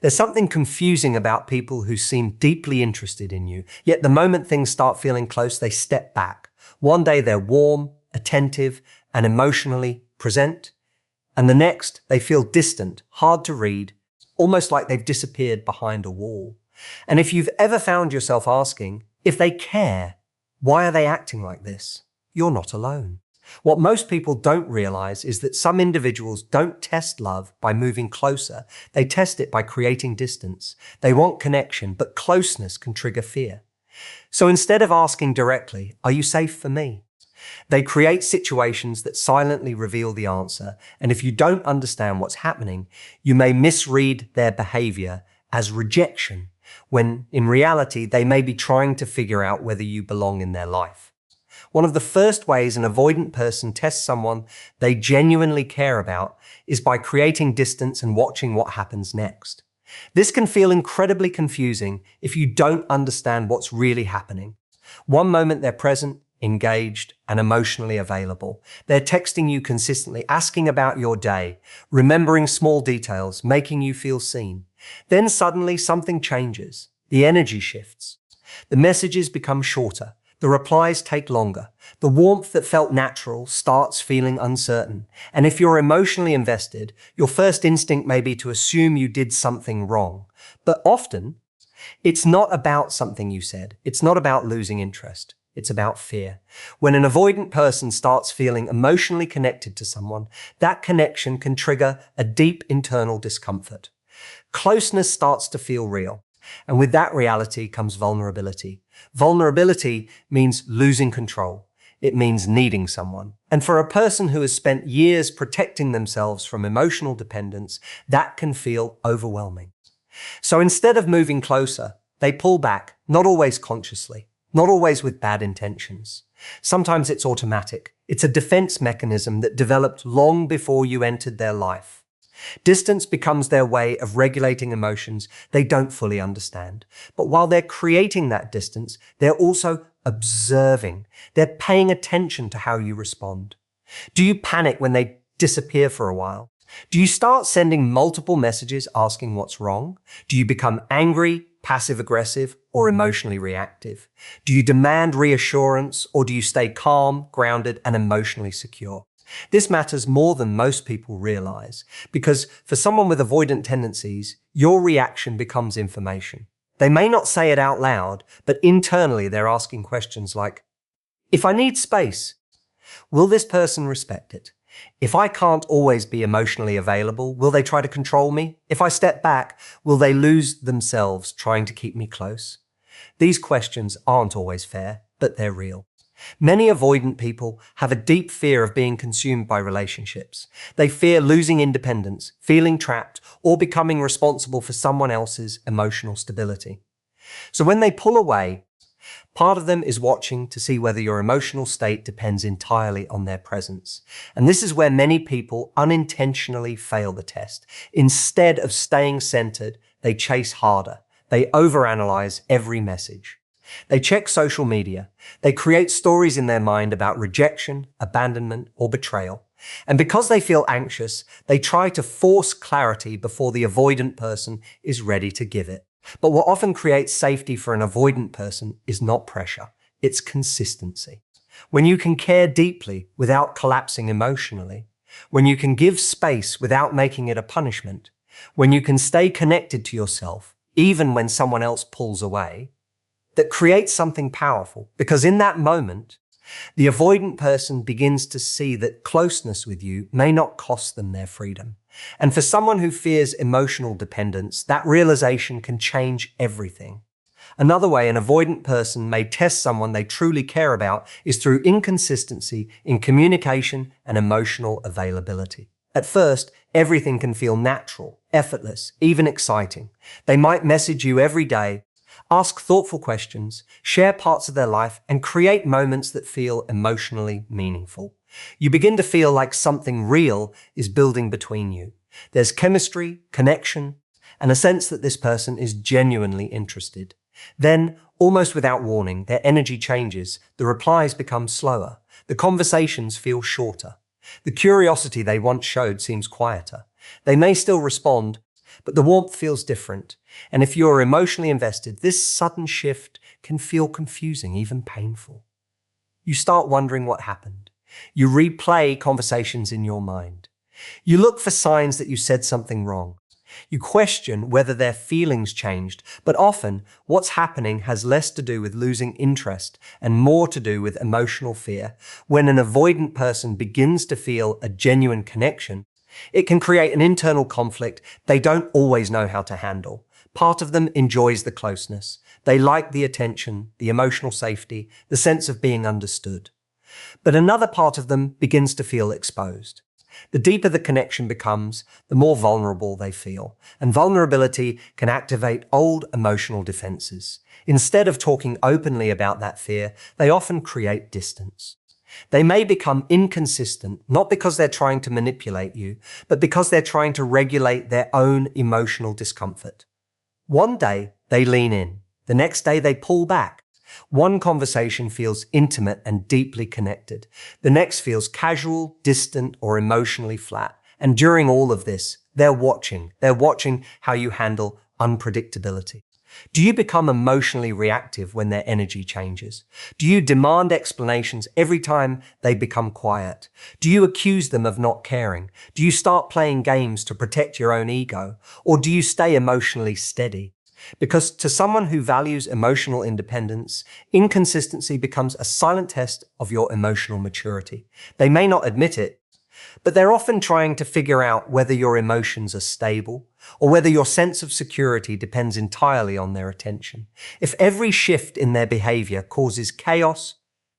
There's something confusing about people who seem deeply interested in you, yet the moment things start feeling close, they step back. One day they're warm, attentive, and emotionally present, and the next they feel distant, hard to read, almost like they've disappeared behind a wall. And if you've ever found yourself asking, if they care, why are they acting like this? You're not alone. What most people don't realize is that some individuals don't test love by moving closer. They test it by creating distance. They want connection, but closeness can trigger fear. So instead of asking directly, "Are you safe for me?" they create situations that silently reveal the answer. And if you don't understand what's happening, you may misread their behavior as rejection, when in reality, they may be trying to figure out whether you belong in their life. One of the first ways an avoidant person tests someone they genuinely care about is by creating distance and watching what happens next. This can feel incredibly confusing if you don't understand what's really happening. One moment they're present, engaged, and emotionally available. They're texting you consistently, asking about your day, remembering small details, making you feel seen. Then suddenly something changes. The energy shifts. The messages become shorter. The replies take longer. The warmth that felt natural starts feeling uncertain. And if you're emotionally invested, your first instinct may be to assume you did something wrong. But often, it's not about something you said. It's not about losing interest. It's about fear. When an avoidant person starts feeling emotionally connected to someone, that connection can trigger a deep internal discomfort. Closeness starts to feel real. And with that reality comes vulnerability. Vulnerability means losing control. It means needing someone. And for a person who has spent years protecting themselves from emotional dependence, that can feel overwhelming. So instead of moving closer, they pull back, not always consciously, not always with bad intentions. Sometimes it's automatic. It's a defense mechanism that developed long before you entered their life. Distance becomes their way of regulating emotions they don't fully understand. But while they're creating that distance, they're also observing. They're paying attention to how you respond. Do you panic when they disappear for a while? Do you start sending multiple messages asking what's wrong? Do you become angry, passive-aggressive, or emotionally reactive? Do you demand reassurance, or do you stay calm, grounded, and emotionally secure? This matters more than most people realize, because for someone with avoidant tendencies, your reaction becomes information. They may not say it out loud, but internally they're asking questions like, if I need space, will this person respect it? If I can't always be emotionally available, will they try to control me? If I step back, will they lose themselves trying to keep me close? These questions aren't always fair, but they're real. Many avoidant people have a deep fear of being consumed by relationships. They fear losing independence, feeling trapped, or becoming responsible for someone else's emotional stability. So when they pull away, part of them is watching to see whether your emotional state depends entirely on their presence. And this is where many people unintentionally fail the test. Instead of staying centered, they chase harder. They overanalyze every message. They check social media. They create stories in their mind about rejection, abandonment, or betrayal. And because they feel anxious, they try to force clarity before the avoidant person is ready to give it. But what often creates safety for an avoidant person is not pressure, it's consistency. When you can care deeply without collapsing emotionally, when you can give space without making it a punishment, when you can stay connected to yourself, even when someone else pulls away, that creates something powerful, because in that moment, the avoidant person begins to see that closeness with you may not cost them their freedom. And for someone who fears emotional dependence, that realization can change everything. Another way an avoidant person may test someone they truly care about is through inconsistency in communication and emotional availability. At first, everything can feel natural, effortless, even exciting. They might message you every day, ask thoughtful questions, share parts of their life, and create moments that feel emotionally meaningful. You begin to feel like something real is building between you. There's chemistry, connection, and a sense that this person is genuinely interested. Then, almost without warning, their energy changes, the replies become slower, the conversations feel shorter. The curiosity they once showed seems quieter. They may still respond, but the warmth feels different. And if you're emotionally invested, this sudden shift can feel confusing, even painful. You start wondering what happened. You replay conversations in your mind. You look for signs that you said something wrong. You question whether their feelings changed, but often what's happening has less to do with losing interest and more to do with emotional fear. When an avoidant person begins to feel a genuine connection, it can create an internal conflict they don't always know how to handle. Part of them enjoys the closeness. They like the attention, the emotional safety, the sense of being understood. But another part of them begins to feel exposed. The deeper the connection becomes, the more vulnerable they feel. And vulnerability can activate old emotional defenses. Instead of talking openly about that fear, they often create distance. They may become inconsistent, not because they're trying to manipulate you, but because they're trying to regulate their own emotional discomfort. One day, they lean in. The next day, they pull back. One conversation feels intimate and deeply connected. The next feels casual, distant, or emotionally flat. And during all of this, they're watching. They're watching how you handle unpredictability. Do you become emotionally reactive when their energy changes? Do you demand explanations every time they become quiet? Do you accuse them of not caring? Do you start playing games to protect your own ego? Or do you stay emotionally steady? Because to someone who values emotional independence, inconsistency becomes a silent test of your emotional maturity. They may not admit it, but they're often trying to figure out whether your emotions are stable or whether your sense of security depends entirely on their attention. If every shift in their behavior causes chaos,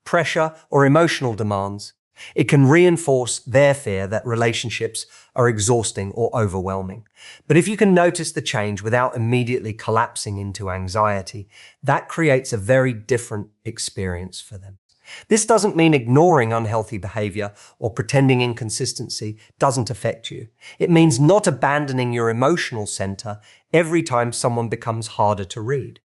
pressure, or emotional demands, it can reinforce their fear that relationships are exhausting or overwhelming. But if you can notice the change without immediately collapsing into anxiety, that creates a very different experience for them. This doesn't mean ignoring unhealthy behavior or pretending inconsistency doesn't affect you. It means not abandoning your emotional center every time someone becomes harder to read.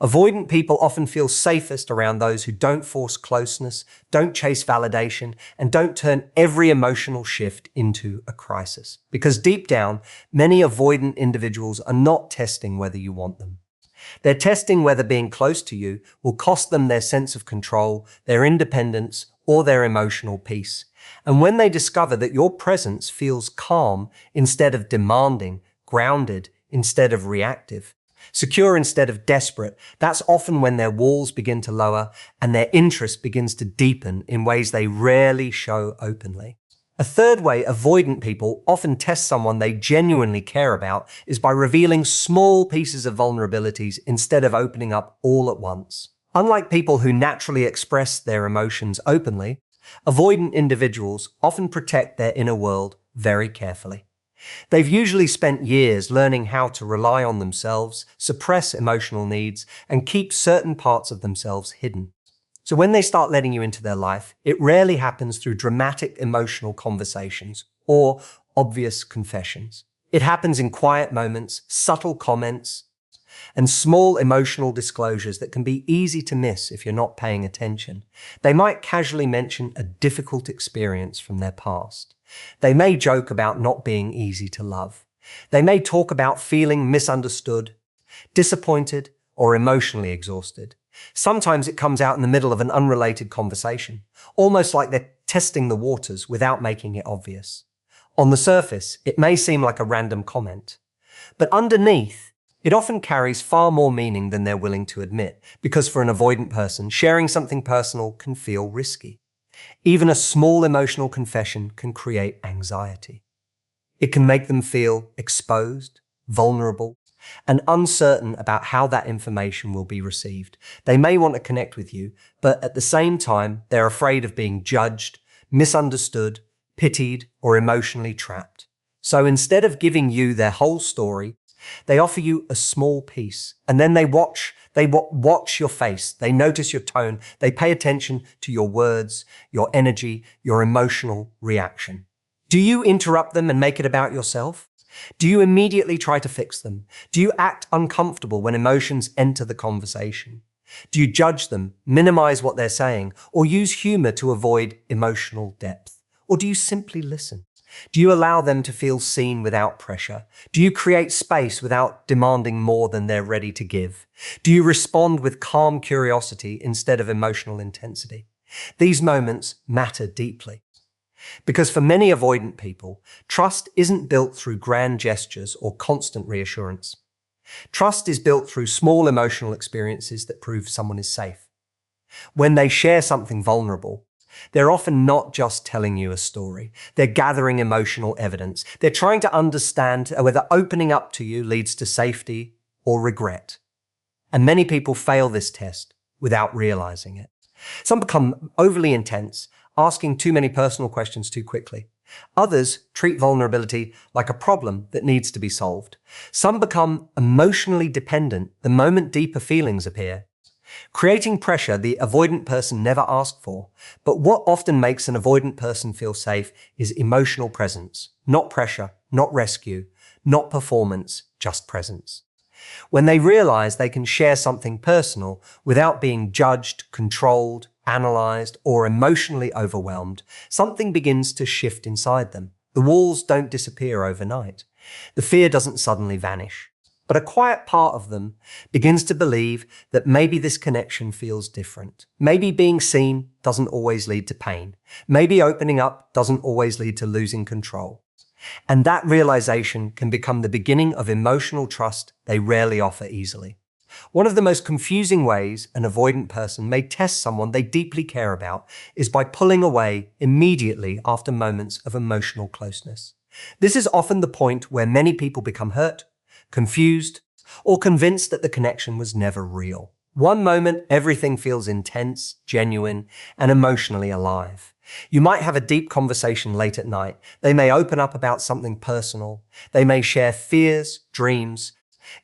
Avoidant people often feel safest around those who don't force closeness, don't chase validation, and don't turn every emotional shift into a crisis. Because deep down, many avoidant individuals are not testing whether you want them. They're testing whether being close to you will cost them their sense of control, their independence, or their emotional peace. And when they discover that your presence feels calm instead of demanding, grounded instead of reactive, secure instead of desperate, that's often when their walls begin to lower and their interest begins to deepen in ways they rarely show openly. A third way avoidant people often test someone they genuinely care about is by revealing small pieces of vulnerabilities instead of opening up all at once. Unlike people who naturally express their emotions openly, avoidant individuals often protect their inner world very carefully. They've usually spent years learning how to rely on themselves, suppress emotional needs, and keep certain parts of themselves hidden. So when they start letting you into their life, it rarely happens through dramatic emotional conversations or obvious confessions. It happens in quiet moments, subtle comments, and small emotional disclosures that can be easy to miss if you're not paying attention. They might casually mention a difficult experience from their past. They may joke about not being easy to love. They may talk about feeling misunderstood, disappointed, or emotionally exhausted. Sometimes it comes out in the middle of an unrelated conversation, almost like they're testing the waters without making it obvious. On the surface, it may seem like a random comment, but underneath, it often carries far more meaning than they're willing to admit, because for an avoidant person, sharing something personal can feel risky. Even a small emotional confession can create anxiety. It can make them feel exposed, vulnerable, and uncertain about how that information will be received. They may want to connect with you, but at the same time, they're afraid of being judged, misunderstood, pitied, or emotionally trapped. So instead of giving you their whole story, they offer you a small piece, and then they watch your face, they notice your tone, they pay attention to your words, your energy, your emotional reaction. Do you interrupt them and make it about yourself? Do you immediately try to fix them? Do you act uncomfortable when emotions enter the conversation? Do you judge them, minimize what they're saying, or use humor to avoid emotional depth? Or do you simply listen? Do you allow them to feel seen without pressure? Do you create space without demanding more than they're ready to give? Do you respond with calm curiosity instead of emotional intensity? These moments matter deeply. Because for many avoidant people, trust isn't built through grand gestures or constant reassurance. Trust is built through small emotional experiences that prove someone is safe. When they share something vulnerable, they're often not just telling you a story. They're gathering emotional evidence. They're trying to understand whether opening up to you leads to safety or regret. And many people fail this test without realizing it. Some become overly intense, asking too many personal questions too quickly. Others treat vulnerability like a problem that needs to be solved. Some become emotionally dependent the moment deeper feelings appear, creating pressure the avoidant person never asked for. But what often makes an avoidant person feel safe is emotional presence, not pressure, not rescue, not performance, just presence. When they realize they can share something personal without being judged, controlled, analyzed, or emotionally overwhelmed, something begins to shift inside them. The walls don't disappear overnight. The fear doesn't suddenly vanish. But a quiet part of them begins to believe that maybe this connection feels different. Maybe being seen doesn't always lead to pain. Maybe opening up doesn't always lead to losing control. And that realization can become the beginning of emotional trust they rarely offer easily. One of the most confusing ways an avoidant person may test someone they deeply care about is by pulling away immediately after moments of emotional closeness. This is often the point where many people become hurt, confused, or convinced that the connection was never real. One moment, everything feels intense, genuine, and emotionally alive. You might have a deep conversation late at night. They may open up about something personal. They may share fears, dreams,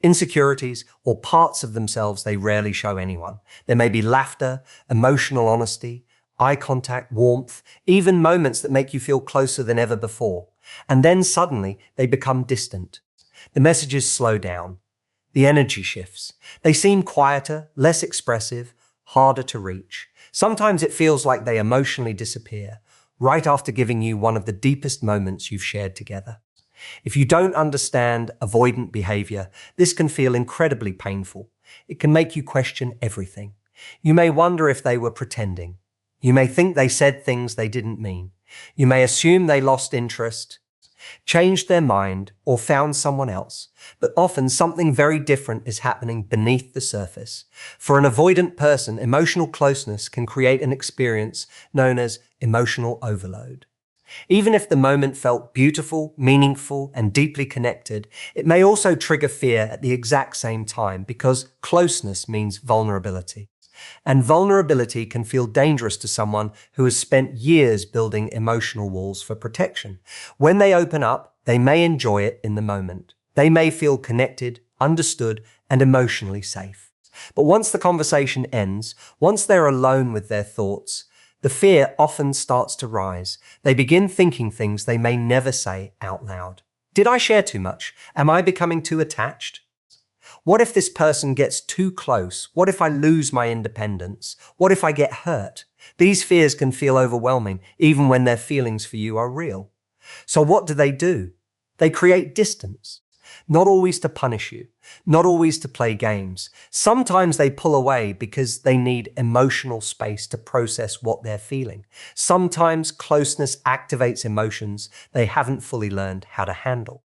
insecurities, or parts of themselves they rarely show anyone. There may be laughter, emotional honesty, eye contact, warmth, even moments that make you feel closer than ever before. And then suddenly they become distant. The messages slow down. The energy shifts. They seem quieter, less expressive, harder to reach. Sometimes it feels like they emotionally disappear, right after giving you one of the deepest moments you've shared together. If you don't understand avoidant behavior, this can feel incredibly painful. It can make you question everything. You may wonder if they were pretending. You may think they said things they didn't mean. You may assume they lost interest, changed their mind, or found someone else. But often something very different is happening beneath the surface. For an avoidant person, emotional closeness can create an experience known as emotional overload. Even if the moment felt beautiful, meaningful, and deeply connected, it may also trigger fear at the exact same time because closeness means vulnerability. And vulnerability can feel dangerous to someone who has spent years building emotional walls for protection. When they open up, they may enjoy it in the moment. They may feel connected, understood, and emotionally safe. But once the conversation ends, once they're alone with their thoughts, the fear often starts to rise. They begin thinking things they may never say out loud. Did I share too much? Am I becoming too attached? What if this person gets too close? What if I lose my independence? What if I get hurt? These fears can feel overwhelming, even when their feelings for you are real. So what do? They create distance. Not always to punish you, not always to play games. Sometimes they pull away because they need emotional space to process what they're feeling. Sometimes closeness activates emotions they haven't fully learned how to handle.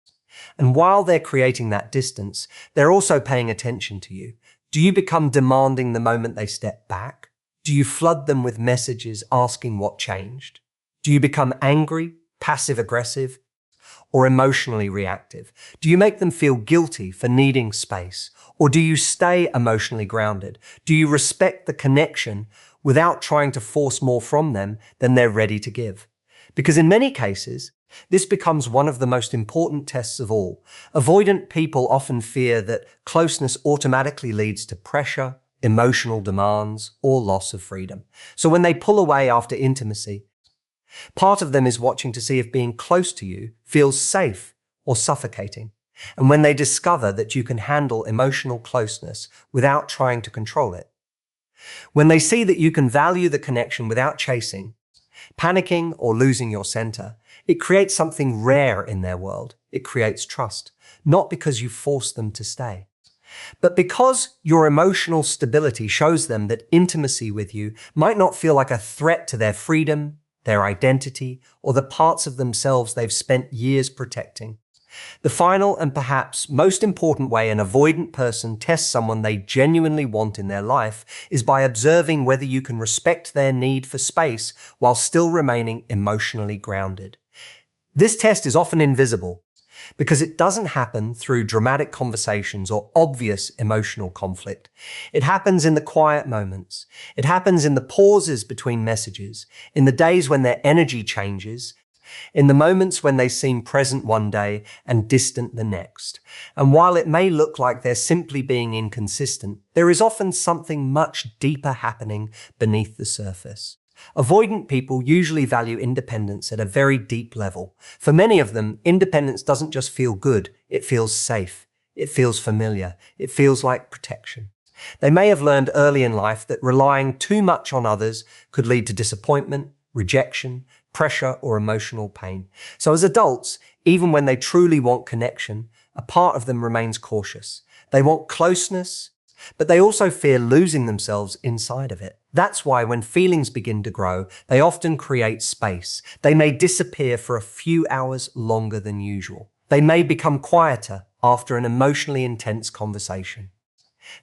And while they're creating that distance, they're also paying attention to you. Do you become demanding the moment they step back? Do you flood them with messages asking what changed? Do you become angry, passive-aggressive, or emotionally reactive? Do you make them feel guilty for needing space? Or do you stay emotionally grounded? Do you respect the connection without trying to force more from them than they're ready to give? Because in many cases, this becomes one of the most important tests of all. Avoidant people often fear that closeness automatically leads to pressure, emotional demands, or loss of freedom. So when they pull away after intimacy, part of them is watching to see if being close to you feels safe or suffocating. And when they discover that you can handle emotional closeness without trying to control it, when they see that you can value the connection without chasing, panicking, or losing your center, It creates something rare in their world. It creates trust, not because you force them to stay, but because your emotional stability shows them that intimacy with you might not feel like a threat to their freedom, their identity, or the parts of themselves they've spent years protecting. The final and perhaps most important way an avoidant person tests someone they genuinely want in their life is by observing whether you can respect their need for space while still remaining emotionally grounded. This test is often invisible because it doesn't happen through dramatic conversations or obvious emotional conflict. It happens in the quiet moments. It happens in the pauses between messages, in the days when their energy changes, in the moments when they seem present one day and distant the next. And while it may look like they're simply being inconsistent, there is often something much deeper happening beneath the surface. Avoidant people usually value independence at a very deep level. For many of them, independence doesn't just feel good, it feels safe. It feels familiar. It feels like protection. They may have learned early in life that relying too much on others could lead to disappointment, rejection, pressure, or emotional pain. So as adults, even when they truly want connection, a part of them remains cautious. They want closeness, but they also fear losing themselves inside of it. That's why when feelings begin to grow, they often create space. They may disappear for a few hours longer than usual. They may become quieter after an emotionally intense conversation.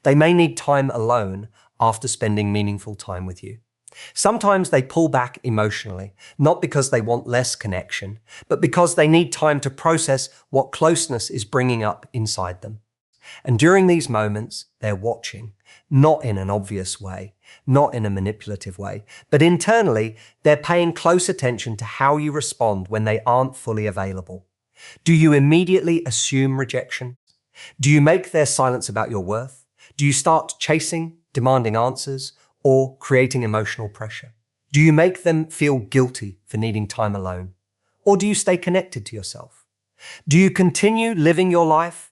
They may need time alone after spending meaningful time with you. Sometimes they pull back emotionally, not because they want less connection, but because they need time to process what closeness is bringing up inside them. And during these moments, they're watching, not in an obvious way, not in a manipulative way, but internally, they're paying close attention to how you respond when they aren't fully available. Do you immediately assume rejection? Do you make their silence about your worth? Do you start chasing, demanding answers, or creating emotional pressure? Do you make them feel guilty for needing time alone? Or do you stay connected to yourself? Do you continue living your life,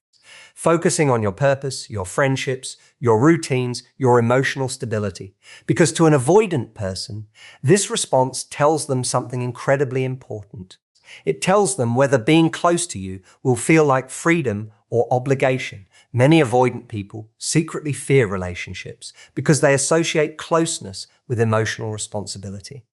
focusing on your purpose, your friendships, your routines, your emotional stability? Because to an avoidant person, this response tells them something incredibly important. It tells them whether being close to you will feel like freedom or obligation. Many avoidant people secretly fear relationships because they associate closeness with emotional responsibility.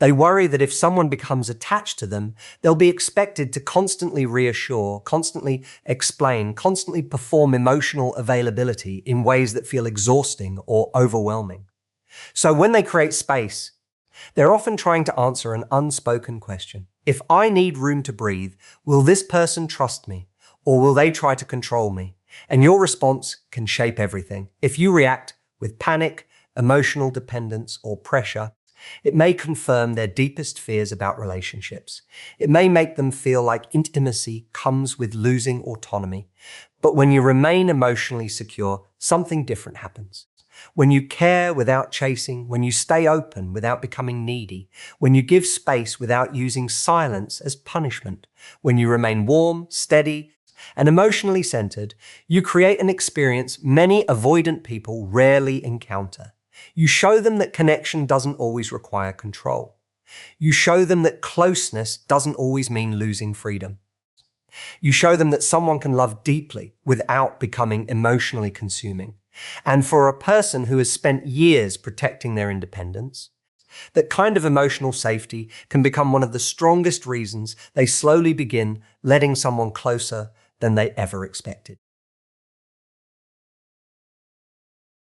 They worry that if someone becomes attached to them, they'll be expected to constantly reassure, constantly explain, constantly perform emotional availability in ways that feel exhausting or overwhelming. So when they create space, they're often trying to answer an unspoken question. If I need room to breathe, will this person trust me, or will they try to control me? And your response can shape everything. If you react with panic, emotional dependence, or pressure, it may confirm their deepest fears about relationships. It may make them feel like intimacy comes with losing autonomy. But when you remain emotionally secure, something different happens. When you care without chasing, when you stay open without becoming needy, when you give space without using silence as punishment, when you remain warm, steady, and emotionally centered, you create an experience many avoidant people rarely encounter. You show them that connection doesn't always require control. You show them that closeness doesn't always mean losing freedom. You show them that someone can love deeply without becoming emotionally consuming. And for a person who has spent years protecting their independence, that kind of emotional safety can become one of the strongest reasons they slowly begin letting someone closer than they ever expected.